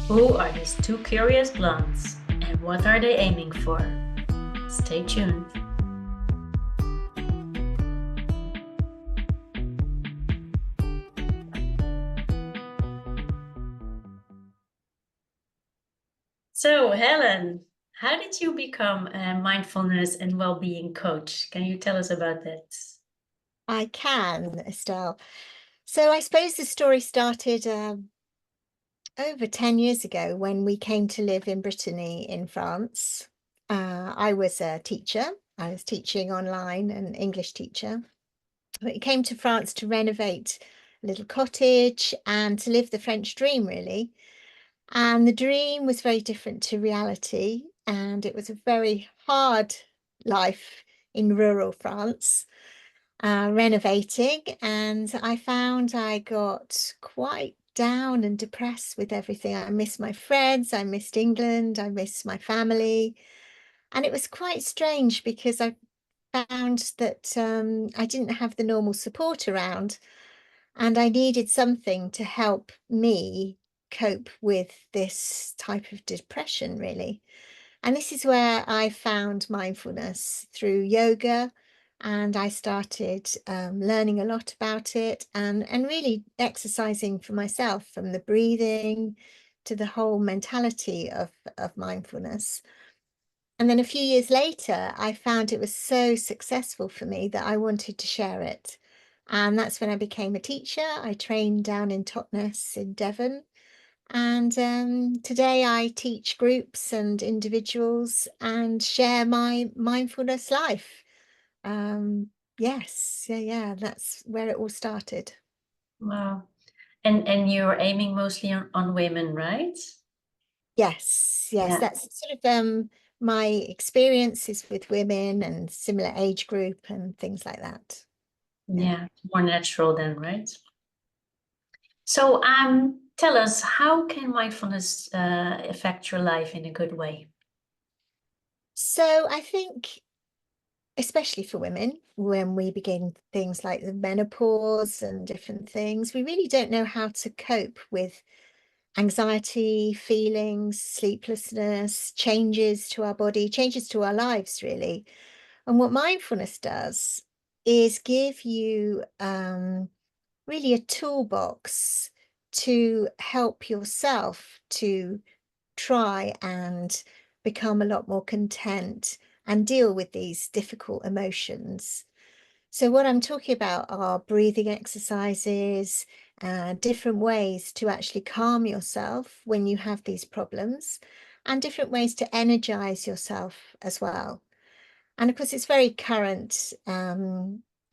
Who are these two curious blondes and what are they aiming for? Stay tuned. So, Helen, how did you become a mindfulness and well-being coach? Can you tell us about that? I can, Estelle. So I suppose the story started over 10 years ago when we came to live in Brittany in France. I was a teacher. I was teaching online, an English teacher. We came to France to renovate a little cottage and to live the French dream, really. And the dream was very different to reality, and it was a very hard life in rural France. Renovating, and I found I got quite down and depressed with everything. I missed my friends, I missed England, I missed my family. And it was quite strange because I found that I didn't have the normal support around, and I needed something to help me cope with this type of depression, really. And this is where I found mindfulness through yoga. And I started learning a lot about it and really exercising for myself, from the breathing to the whole mentality of mindfulness. And then a few years later, I found it was so successful for me that I wanted to share it. And that's when I became a teacher. I trained down in Totnes in Devon. And today I teach groups and individuals and share my mindfulness life. Um, yes, yeah, that's where it all started. Wow. And you're aiming mostly on women, right? Yes, Yeah. that's sort of my experiences with women and similar age group and things like that. Yeah. Yeah, more natural then, right? So, tell us, how can mindfulness affect your life in a good way? So I think, especially for women, when we begin things like the menopause and different things, we really don't know how to cope with anxiety, feelings, sleeplessness, changes to our body, changes to our lives, really. And what mindfulness does is give you really a toolbox to help yourself to try and become a lot more content and deal with these difficult emotions. So what I'm talking about are breathing exercises, different ways to actually calm yourself when you have these problems, and different ways to energize yourself as well. And of course, it's very current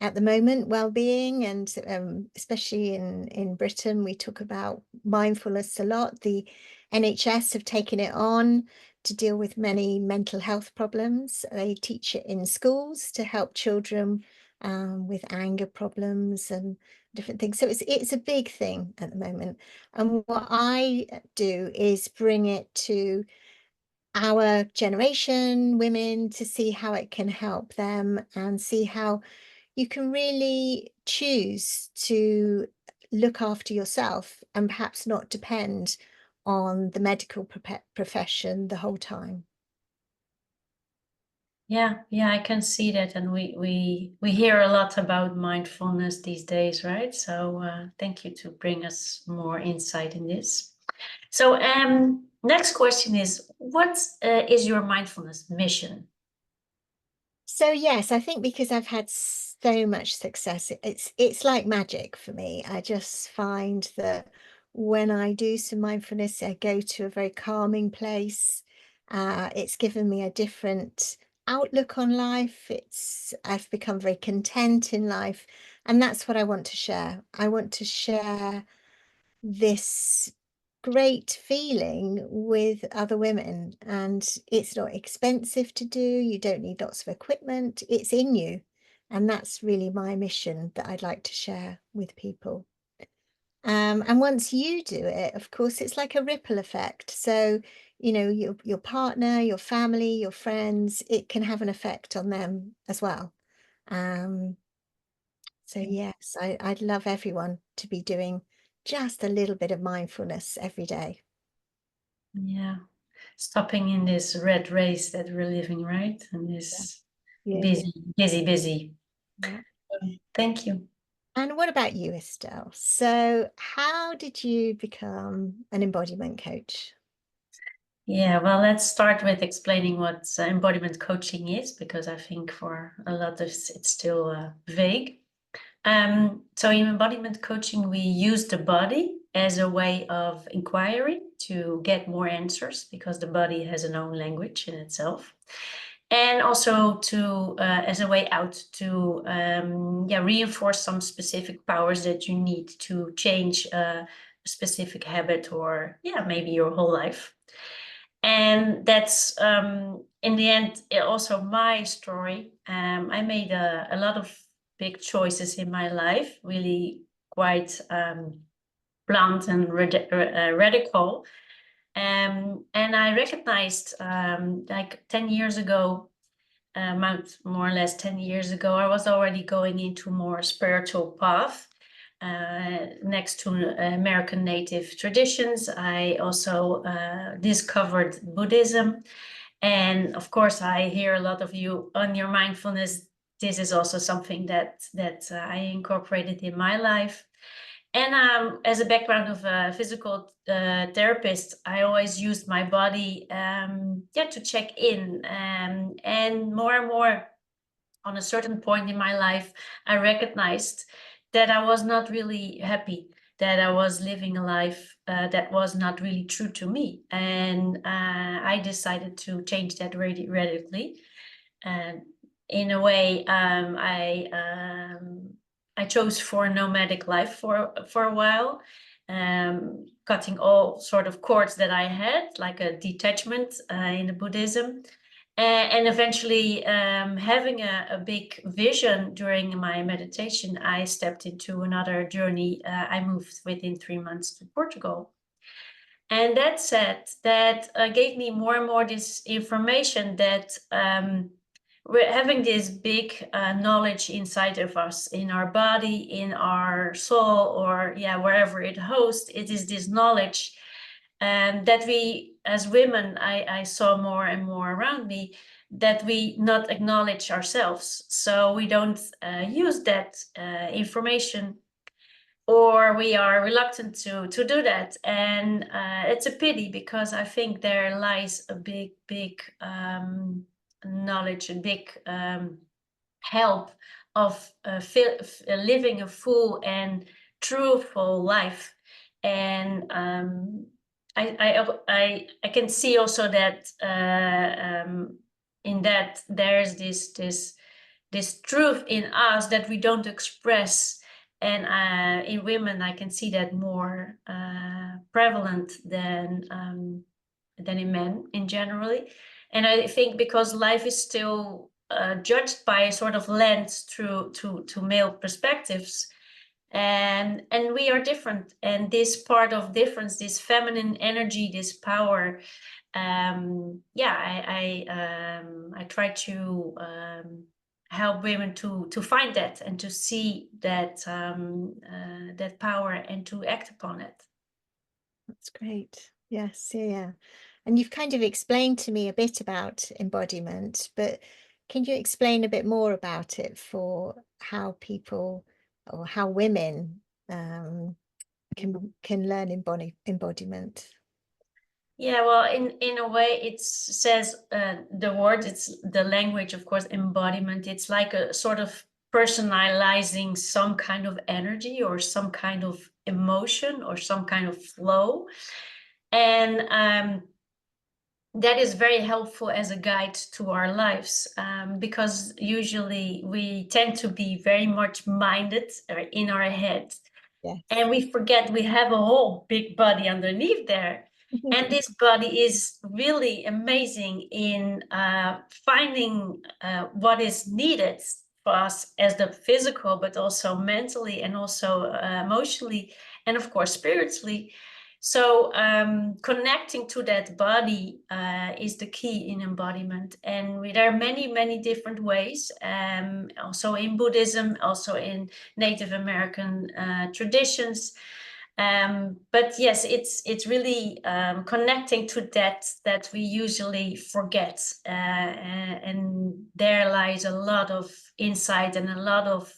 at the moment, well-being, and especially in Britain, we talk about mindfulness a lot. The NHS have taken it on to deal with many mental health problems. They teach it in schools to help children with anger problems and different things. So it's a big thing at the moment. And what I do is bring it to our generation, women, to see how it can help them and see how you can really choose to look after yourself and perhaps not depend on the medical profession the whole time. Yeah, I can see that, and we hear a lot about mindfulness these days, right? So thank you to bring us more insight in this. So next question is, what is your mindfulness mission? So yes, I think because I've had so much success, it's like magic for me. I just find that when I do some mindfulness, I go to a very calming place. It's given me a different outlook on life. I've become very content in life, and that's what I want to share. I want to share this great feeling with other women, and it's not expensive to do. You don't need lots of equipment. It's in you. And that's really my mission that I'd like to share with people. And once you do it, of course, it's like a ripple effect. So, your partner, your family, your friends, it can have an effect on them as well. Um, so yes, I'd love everyone to be doing just a little bit of mindfulness every day. Yeah. Stopping in this red race that we're living, right? And this Yeah, yeah, busy. yeah. Thank you. And what about you, Estelle? So how did you become an embodiment coach? Yeah, well, let's start with explaining what embodiment coaching is, because I think for a lot of it's still vague. So in embodiment coaching, we use the body as a way of inquiry to get more answers, because the body has an own language in itself. And also to as a way out to reinforce some specific powers that you need to change a specific habit, or maybe your whole life. And that's in the end also my story. I made a lot of big choices in my life, really quite blunt and radical. And I recognized like 10 years ago, more or less 10 years ago, I was already going into more spiritual path. Next to American native traditions, I also discovered Buddhism. And of course, I hear a lot of you on your mindfulness. This is also something that I incorporated in my life. And as a background of a physical therapist, I always used my body to check in. And more on a certain point in my life, I recognized that I was not really happy, that I was living a life that was not really true to me. And I decided to change that radically. And in a way, I chose for nomadic life for a while, cutting all sort of cords that I had, like a detachment in the Buddhism. And eventually, having a big vision during my meditation, I stepped into another journey. I moved within 3 months to Portugal. And that said, that gave me more and more this information that we're having this big knowledge inside of us, in our body, in our soul, or wherever it hosts. It is this knowledge that we, as women, I saw more and more around me, that we not acknowledge ourselves. So we don't use that information, or we are reluctant to do that. And it's a pity, because I think there lies a big knowledge, a big help of living a full and truthful life. And I can see also that in that there's this truth in us that we don't express. And in women, I can see that more prevalent than in men in generally. And I think because life is still judged by a sort of lens through to male perspectives, and we are different. And this part of difference, this feminine energy, this power, I try to help women to find that, and to see that that power, and to act upon it. That's great. Yes, yeah. And you've kind of explained to me a bit about embodiment, but can you explain a bit more about it for how people, or how women can learn embodiment? Yeah, well, in a way, it says the word, it's the language, of course, embodiment. It's like a sort of personalizing some kind of energy, or some kind of emotion, or some kind of flow. And that is very helpful as a guide to our lives, because usually we tend to be very much minded in our head. Yes. And we forget we have a whole big body underneath there. And this body is really amazing in finding what is needed for us, as the physical, but also mentally, and also emotionally, and of course spiritually. So connecting to that body is the key in embodiment. And there are many different ways, also in Buddhism, also in Native American traditions. But yes, it's really connecting to that we usually forget, and there lies a lot of insight and a lot of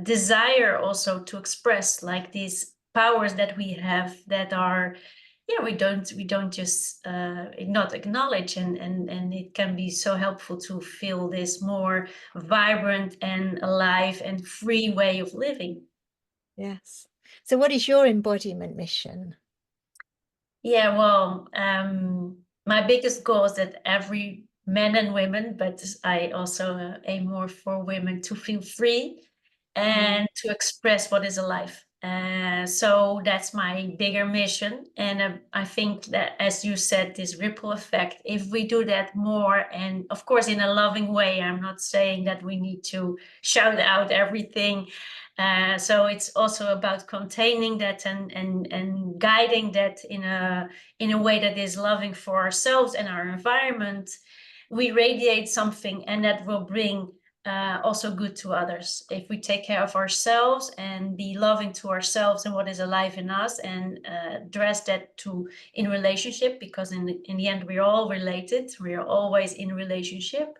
desire also to express, like these powers that we have that are, we don't just not acknowledge, and it can be so helpful to feel this more vibrant and alive and free way of living. Yes. So what is your embodiment mission? Yeah, well, my biggest goal is that every men and women, but I also aim more for women, to feel free and to express what is alive. So that's my bigger mission. And I think that, as you said, this ripple effect, if we do that more, and of course in a loving way, I'm not saying that we need to shout out everything. So it's also about containing that and guiding that in a way that is loving for ourselves and our environment. We radiate something, and that will bring also good to others. If we take care of ourselves and be loving to ourselves and what is alive in us, and dress that in relationship, because in the end we're all related, we're always in relationship,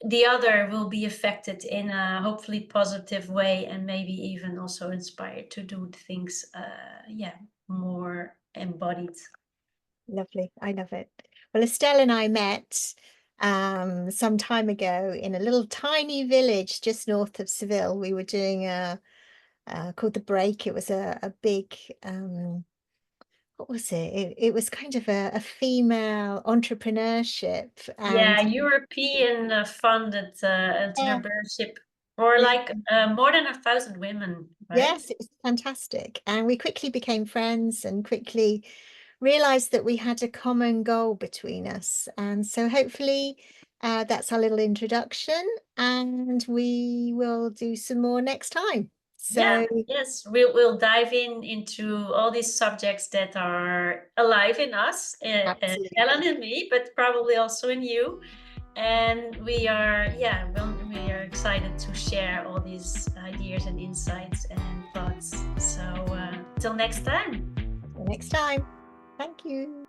the other will be affected in a hopefully positive way, and maybe even also inspired to do things more embodied. Lovely. I love it. Well, Estèl and I met some time ago in a little tiny village just north of Seville. We were doing called The Break. It was a big what was it? It was kind of a female entrepreneurship, and European funded yeah, entrepreneurship for yeah. like more than 1,000 women, right? Yes, it was fantastic. And we quickly became friends and quickly realized that we had a common goal between us. And so hopefully that's our little introduction, and we will do some more next time. So Yes, we'll dive into all these subjects that are alive in us, Helen absolutely. and me, but probably also in you. And we are excited to share all these ideas and insights and thoughts. So till next time. Next time. Thank you.